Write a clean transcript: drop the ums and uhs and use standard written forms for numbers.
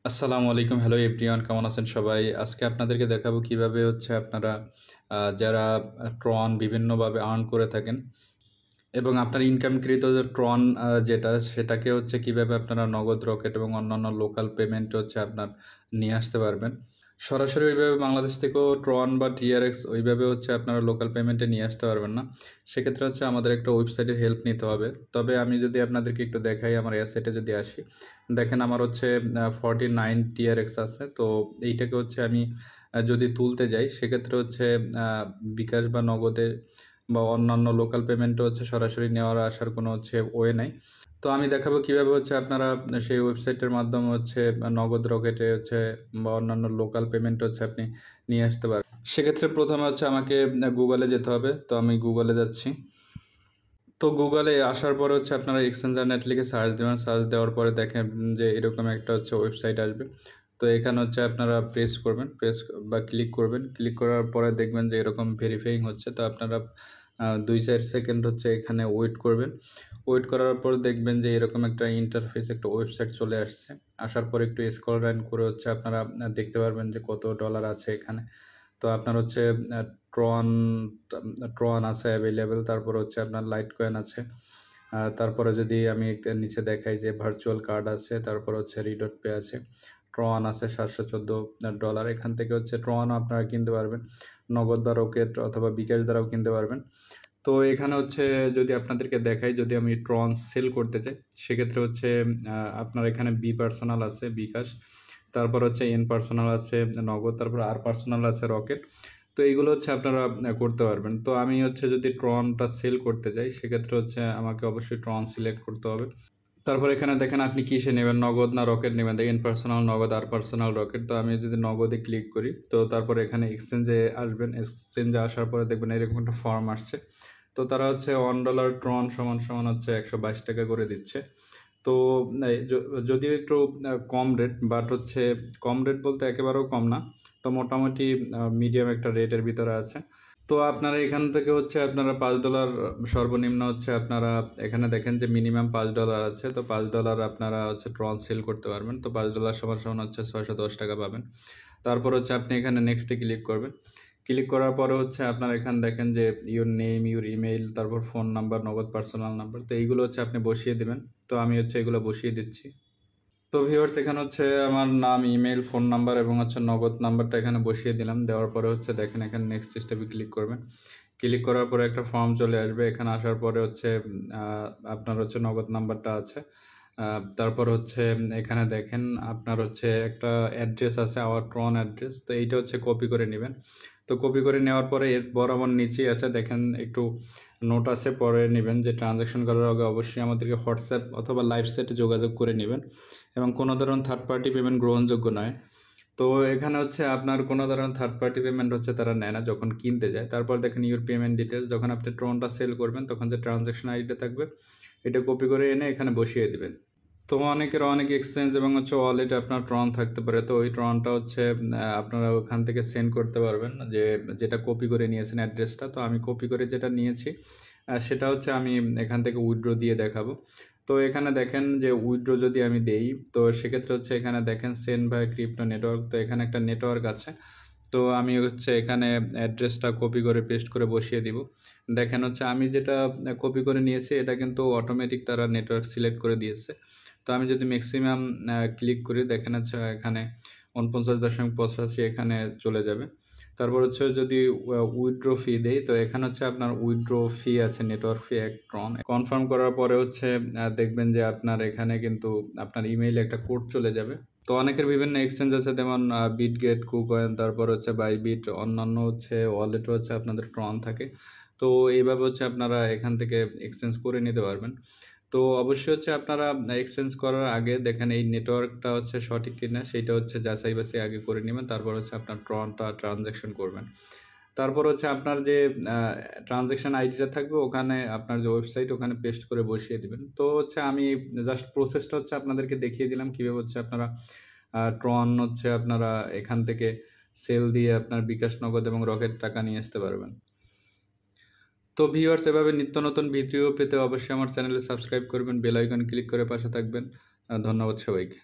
আসসালামু আলাইকুম। Hello everyone, কেমন আছেন সবাই? আজকে আপনাদেরকে দেখাবো কিভাবে আপনারা যারা ট্রন বিভিন্নভাবে আর্ন করে থাকেন এবং আপনার ইনকামকৃত যে ট্রন যেটা সেটাকে কিভাবে আপনারা নগদ, রকেট এবং অন্যান্য লোকাল পেমেন্ট আপনার নিয়ে আসতে পারবেন। সরাসরি ওইভাবে বাংলাদেশ থেকেও ট্রন বা টিআরএক্স ওইভাবে আপনারা লোকাল পেমেন্টে নিয়ে আসতে পারবেন না। সেক্ষেত্রে আমাদের একটা ওয়েবসাইটের হেল্প নিতে হবে। তবে আমি যদি আপনাদেরকে একটু দেখাই, আমার অ্যাসেটে যদি আসি, দেখেন আমার 49 টিআরএক্স আছে। তো এইটাকে আমি যদি তুলতে যাই সেক্ষেত্রে বিকাশ বা নগদে বা অন্যান্য লোকাল পেমেন্টও সরাসরি নেওয়ার আসার কোনো ওয়ে নাই। তো আমি দেখাবো কিভাবে আপনারা সেই ওয়েবসাইটের মাধ্যমে নগদ, রকেটে বা অন্যান্য লোকাল পেমেন্ট আপনি নিয়ে আসতে পারেন। সেক্ষেত্রে প্রথমে আমাকে গুগলে যেতে হবে। তো আমি গুগলে যাচ্ছি। তো গুগলে আসার পরে আপনারা এক্সচেঞ্জার নেট লিখে সার্চ দেবেন। সার্চ দেওয়ার পরে দেখেন যে এরকম একটা ওয়েবসাইট আসবে। তো এখানে আপনারা প্রেস করবেন, প্রেস বা ক্লিক করবেন। ক্লিক করার পরে দেখবেন যে এরকম ভেরিফাইং হচ্ছে। তো আপনারা 2-4 সেকেন্ড এখানে ওয়েট করবেন। ওয়েট করার পর দেখবেন যে এরকম একটা ইন্টারফেস, একটা ওয়েবসাইট চলে আসছে। আসার পর একটু স্ক্রল ডাউন করে আপনারা দেখতে পারবেন যে কত ডলার আছে এখানে। তো আপনার ট্রন ট্রন আছে অ্যাভেলেবেল। তারপর আপনার লাইট কয়েন আছে। তারপরে যদি আমি নিচে দেখাই যে ভার্চুয়াল কার্ড আছে, তারপর রিডট পে আছে, ট্রন আছে $714। এখান থেকে ট্রন আপনারা কিনতে পারবেন নগদ বা রকেট অথবা বিকাশ দ্বারাও কিনতে পারবেন। তো এখানে যদি আপনাদেরকে দেখাই, যদি আমি ট্রন সেল করতে চাই সেক্ষেত্রে আপনার এখানে বি পার্সোনাল আছে বিকাশ, তারপর এন পার্সোনাল আছে নগদ, তারপর আর পার্সোনাল আছে রকেট। তো এইগুলো আপনারা করতে পারবেন। তো আমি যদি ট্রনটা সেল করতে চাই সেক্ষেত্রে আমাকে অবশ্যই ট্রন সিলেক্ট করতে হবে। তারপর এখানে দেখেন আপনি কিসে নেবেন, নগদ না রকেট নেবেন। দেখেন পার্সোনাল নগদ আর পার্সোনাল রকেট। তো আমি যদি নগদে ক্লিক করি তো তারপরে এখানে এক্সচেঞ্জে আসবেন। এক্সচেঞ্জে আসার পরে দেখবেন এরকম একটা ফর্ম আসছে। তো তারা $1 ট্রন সমান সমান $122 করে দিচ্ছে। তো যদিও একটু কম রেট, বাট কম রেট বলতে একেবারেও কম না। তো মোটামুটি মিডিয়াম একটা রেটের ভিতরে আছে। তো আপনারা এখান থেকে আপনারা $5 সর্বনিম্ন আপনারা এখানে দেখেন যে মিনিমাম $5 আছে। তো $5 আপনারা ট্রন সেল করতে পারবেন। তো $5 সমান সমান $610 পাবেন। তারপর আপনি এখানে নেক্সটে ক্লিক করবেন। ক্লিক করার পরে আপনার এখানে দেখেন যে ইউর নেম, ইউর ইমেইল, তারপর ফোন নাম্বার, নগদ পার্সোনাল নাম্বার। তো এইগুলো আপনি বসিয়ে দিবেন। তো আমি এগুলো বসিয়ে দিচ্ছি। তো ভিউয়ার্স এখানে আমার নাম, ইমেইল, ফোন নাম্বার এবং নগদ নাম্বারটা এখানে বসিয়ে দিলাম। দেওয়ার পরে দেখেন এখানে নেক্সট স্টেপে ক্লিক করবেন। ক্লিক করার পরে একটা ফর্ম চলে আসবে। এখানে আসার পরে আপনার নগদ নাম্বারটা আছে। তারপর এখানে দেখেন আপনার একটা অ্যাড্রেস আছে, আওয়ার ট্রন অ্যাড্রেস। তো এইটা কপি করে নেবেন। তো কপি করে নেওয়ার পরে এর বরাবর নিচেই আছে দেখেন একটু নোট আছে, পরে নেবেন যে ট্রানজ্যাকশন করার আগে অবশ্যই আমাদেরকে হোয়াটসঅ্যাপ অথবা লাইভ চ্যাটে যোগাযোগ করে নেবেন এবং কোনো ধরনের থার্ড পার্টি পেমেন্ট গ্রহণযোগ্য নয়। তো এখানে আপনার কোনো ধরনের থার্ড পার্টি পেমেন্ট তারা নেয় না যখন কিনতে যায়। তারপর দেখেন ইউর পেমেন্ট ডিটেলস, যখন আপনি ট্রনটা সেল করবেন তখন যে ট্রানজ্যাকশন আইডিটা থাকবে এটা কপি করে এনে এখানে বসিয়ে দিবেন। তো অনেকের অনেক এক্সচেঞ্জ এবং ওয়ালেটে আপনার ট্রন থাকতে পারে। তো ওই ট্রনটা আপনারা ওখান থেকে সেন্ড করতে পারবেন যে যেটা কপি করে নিয়েছেন অ্যাড্রেসটা। তো আমি কপি করে যেটা নিয়েছি সেটা আমি এখান থেকে উইথড্র দিয়ে দেখাবো। তো এখানে দেখেন যে উইথড্র যদি আমি দেই তো সেক্ষেত্রে এখানে দেখেন সেন্ড ভায়া ক্রিপ্টো নেটওয়ার্ক। তো এখানে একটা নেটওয়ার্ক আছে। তো আমি এখানে অ্যাড্রেসটা কপি করে পেস্ট করে বসিয়ে দিব। দেখেন আমি যেটা কপি করে নিয়েছি এটা কিন্তু অটোমেটিক তারা নেটওয়ার্ক সিলেক্ট করে দিয়েছে। তো আমি যদি ম্যাক্সিমাম ক্লিক করি দেখেন এখানে 49.85 এখানে চলে যাবে। তারপর যদি উইথড্র ফি দেই তো এখানে আপনার উইথড্র ফি আছে, নেটওয়ার্ক ফি 1 ট্রন। কনফার্ম করার পরে দেখবেন যে আপনার এখানে কিন্তু আপনার ইমেইলে একটা কোড চলে যাবে। তো অনেকের বিভিন্ন এক্সচেঞ্জ আছে, যেমন বিটগেট, কুকয়েন, তারপর বাইবিট, অন্যান্য ওয়ালেটও আপনাদের ট্রন থাকে। তো এইভাবে আপনারা এখান থেকে এক্সচেঞ্জ করে নিতে পারবেন। তো অবশ্যই আপনারা এক্সচেঞ্জ করার আগে দেখেন এই নেটওয়ার্কটা সঠিক কিনা সেইটা যাচাই বাছাই আগে করে নেবেন। তারপর আপনার ট্রনটা ট্রানজ্যাকশন করবেন। তারপর আপনার যে ট্রানজ্যাকশন আইডিটা থাকবে ওখানে আপনার যে ওয়েবসাইট ওখানে পেস্ট করে বসিয়ে দিবেন। তো আমি জাস্ট প্রসেসটা আপনাদেরকে দেখিয়ে দিলাম কীভাবে আপনারা ট্রন আপনারা এখান থেকে সেল দিয়ে আপনার বিকাশ, নগদ এবং রকেট টাকা নিয়ে আসতে পারবেন। তো ভিউয়ার্স এভাবে নিত্য নতুন ভিডিও পেতে অবশ্যই আমার চ্যানেলে সাবস্ক্রাইব করবেন, বেল আইকন ক্লিক করে পাশে থাকবেন। ধন্যবাদ সবাইকে।